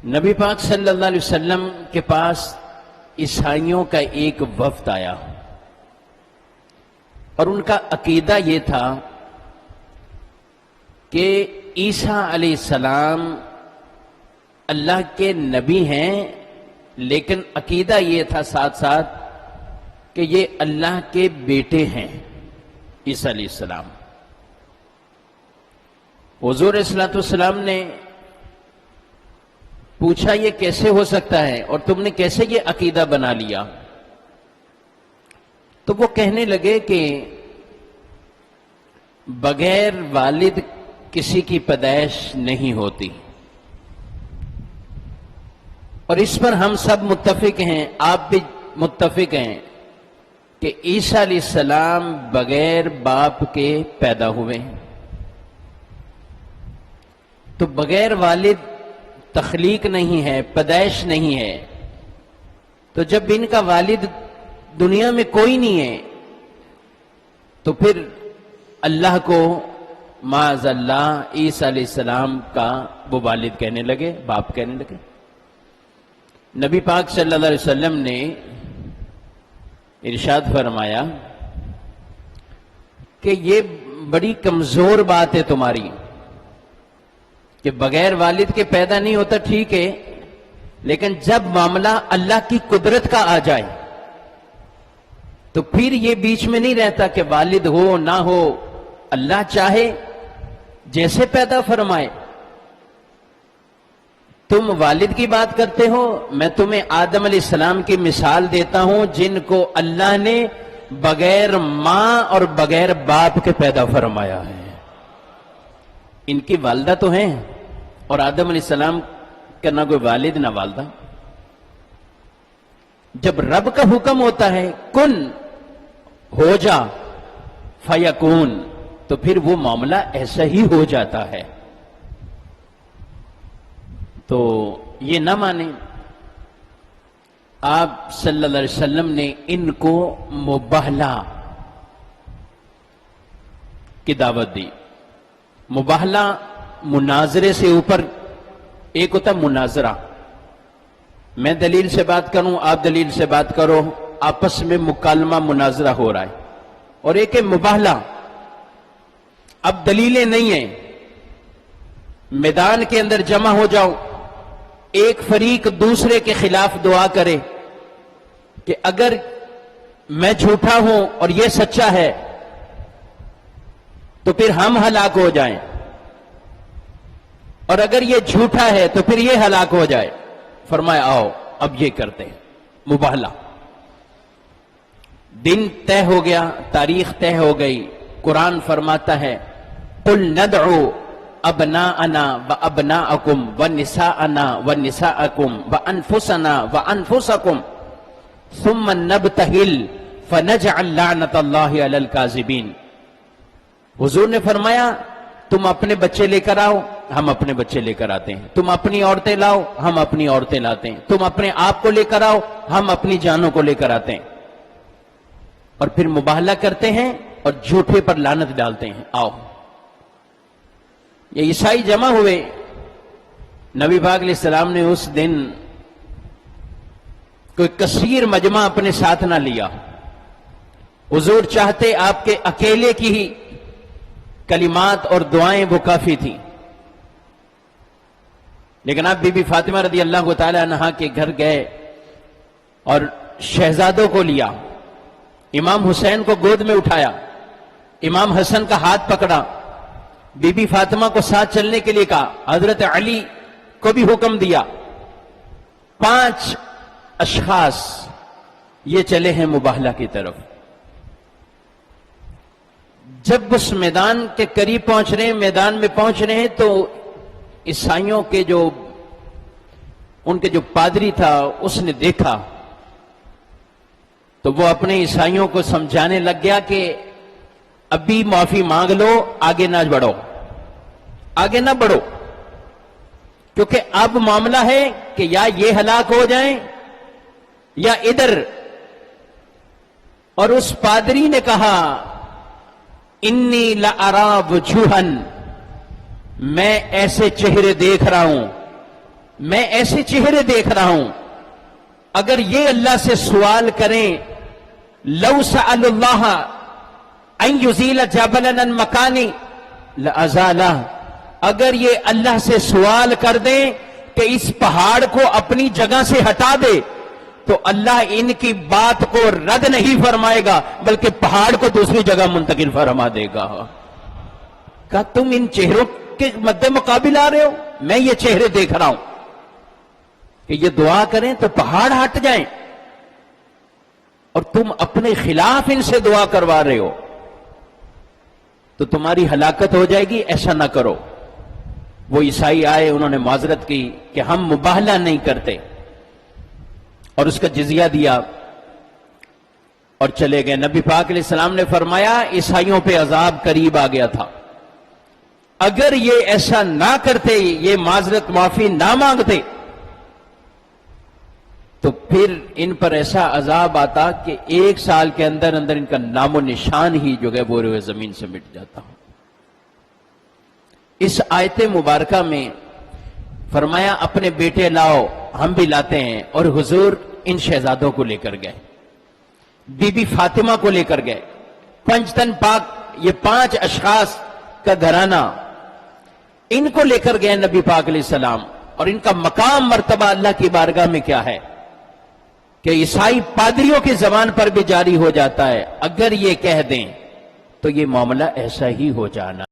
نبی پاک صلی اللہ علیہ وسلم کے پاس عیسائیوں کا ایک وفد آیا اور ان کا عقیدہ یہ تھا کہ عیسیٰ علیہ السلام اللہ کے نبی ہیں، لیکن عقیدہ یہ تھا ساتھ ساتھ کہ یہ اللہ کے بیٹے ہیں عیسیٰ علیہ السلام۔ حضور صلی اللہ علیہ وسلم نے پوچھا یہ کیسے ہو سکتا ہے اور تم نے کیسے یہ عقیدہ بنا لیا؟ تو وہ کہنے لگے کہ بغیر والد کسی کی پیدائش نہیں ہوتی، اور اس پر ہم سب متفق ہیں، آپ بھی متفق ہیں کہ عیسیٰ علیہ السلام بغیر باپ کے پیدا ہوئے ہیں۔ تو بغیر والد تخلیق نہیں ہے، پیدائش نہیں ہے، تو جب ان کا والد دنیا میں کوئی نہیں ہے تو پھر اللہ کو معاذ اللہ عیسیٰ علیہ السلام کا وہ والد کہنے لگے، باپ کہنے لگے۔ نبی پاک صلی اللہ علیہ وسلم نے ارشاد فرمایا کہ یہ بڑی کمزور بات ہے تمہاری کہ بغیر والد کے پیدا نہیں ہوتا، ٹھیک ہے، لیکن جب معاملہ اللہ کی قدرت کا آ جائے تو پھر یہ بیچ میں نہیں رہتا کہ والد ہو نہ ہو، اللہ چاہے جیسے پیدا فرمائے۔ تم والد کی بات کرتے ہو، میں تمہیں آدم علیہ السلام کی مثال دیتا ہوں جن کو اللہ نے بغیر ماں اور بغیر باپ کے پیدا فرمایا ہے۔ ان کی والدہ تو ہیں، اور آدم علیہ السلام کا نہ کوئی والد نہ والدہ۔ جب رب کا حکم ہوتا ہے کن ہو جا فیکون، تو پھر وہ معاملہ ایسا ہی ہو جاتا ہے۔ تو یہ نہ مانیں، آپ صلی اللہ علیہ وسلم نے ان کو مباہلہ کی دعوت دی۔ مباہلہ مناظرے سے اوپر ایک ہوتا ہے مناظرہ، میں دلیل سے بات کروں، آپ دلیل سے بات کرو، آپس میں مکالمہ مناظرہ ہو رہا ہے، اور ایک ہے مباہلہ، اب دلیلیں نہیں ہیں، میدان کے اندر جمع ہو جاؤ، ایک فریق دوسرے کے خلاف دعا کرے کہ اگر میں جھوٹا ہوں اور یہ سچا ہے تو پھر ہم ہلاک ہو جائیں، اور اگر یہ جھوٹا ہے تو پھر یہ ہلاک ہو جائے۔ فرمایا آؤ اب یہ کرتے ہیں مباہلہ۔ دن طے ہو گیا، تاریخ طے ہو گئی، قرآن فرماتا ہے قُلْ نَدْعُو ابناءنا وابناءکم ونساءنا ونساءکم وانفسنا وانفسکم ثم نبتہل فنجعل لعنت اللہ علی الکاذبین۔ حضور نے فرمایا تم اپنے بچے لے کر آؤ، ہم اپنے بچے لے کر آتے ہیں، تم اپنی عورتیں لاؤ، ہم اپنی عورتیں لاتے ہیں، تم اپنے آپ کو لے کر آؤ، ہم اپنی جانوں کو لے کر آتے ہیں، اور پھر مباہلہ کرتے ہیں اور جھوٹے پر لعنت ڈالتے ہیں۔ آؤ، یہ عیسائی جمع ہوئے، نبی پاک علیہ السلام نے اس دن کوئی کثیر مجمع اپنے ساتھ نہ لیا، حضور چاہتے آپ کے اکیلے کی ہی کلمات اور دعائیں وہ کافی تھیں، لیکن آپ بی بی فاطمہ رضی اللہ تعالی عنہا کے گھر گئے اور شہزادوں کو لیا، امام حسین کو گود میں اٹھایا، امام حسن کا ہاتھ پکڑا، بی بی فاطمہ کو ساتھ چلنے کے لیے کہا، حضرت علی کو بھی حکم دیا، 5 اشخاص یہ چلے ہیں مباہلہ کی طرف۔ جب اس میدان کے قریب پہنچ رہے ہیں، میدان میں پہنچ رہے ہیں، تو عیسائیوں کے ان کے جو پادری تھا اس نے دیکھا، تو وہ اپنے عیسائیوں کو سمجھانے لگ گیا کہ ابھی معافی مانگ لو، آگے نہ بڑھو، آگے نہ بڑھو، کیونکہ اب معاملہ ہے کہ یا یہ ہلاک ہو جائیں یا ادھر۔ اور اس پادری نے کہا انی لأری وجوہا، میں ایسے چہرے دیکھ رہا ہوں میں ایسے چہرے دیکھ رہا ہوں اگر یہ اللہ سے سوال کریں لو سأل اللہ ان یزیل جبلا عن مکانی لازالہ، اگر یہ اللہ سے سوال کر دیں کہ اس پہاڑ کو اپنی جگہ سے ہٹا دے تو اللہ ان کی بات کو رد نہیں فرمائے گا بلکہ پہاڑ کو دوسری جگہ منتقل فرما دے گا۔ کہا تم ان چہروں کے مد مقابل آ رہے ہو؟ میں یہ چہرے دیکھ رہا ہوں کہ یہ دعا کریں تو پہاڑ ہٹ جائیں اور تم اپنے خلاف ان سے دعا کروا رہے ہو، تو تمہاری ہلاکت ہو جائے گی، ایسا نہ کرو۔ وہ عیسائی آئے، انہوں نے معذرت کی کہ ہم مباہلہ نہیں کرتے اور اس کا جزیہ دیا اور چلے گئے۔ نبی پاک علیہ السلام نے فرمایا عیسائیوں پہ عذاب قریب آ گیا تھا، اگر یہ ایسا نہ کرتے، یہ معذرت معافی نہ مانگتے تو پھر ان پر ایسا عذاب آتا کہ 1 سال کے اندر اندر ان کا نام و نشان ہی جو ہے وہ روئے زمین سے مٹ جاتا۔ اس آیت مبارکہ میں فرمایا اپنے بیٹے لاؤ، ہم بھی لاتے ہیں، اور حضور ان شہزادوں کو لے کر گئے، بی بی فاطمہ کو لے کر گئے، پنجتن پاک، یہ 5 اشخاص کا گھرانہ، ان کو لے کر گئے نبی پاک علیہ السلام۔ اور ان کا مقام مرتبہ اللہ کی بارگاہ میں کیا ہے کہ عیسائی پادریوں کی زبان پر بھی جاری ہو جاتا ہے، اگر یہ کہہ دیں تو یہ معاملہ ایسا ہی ہو جانا۔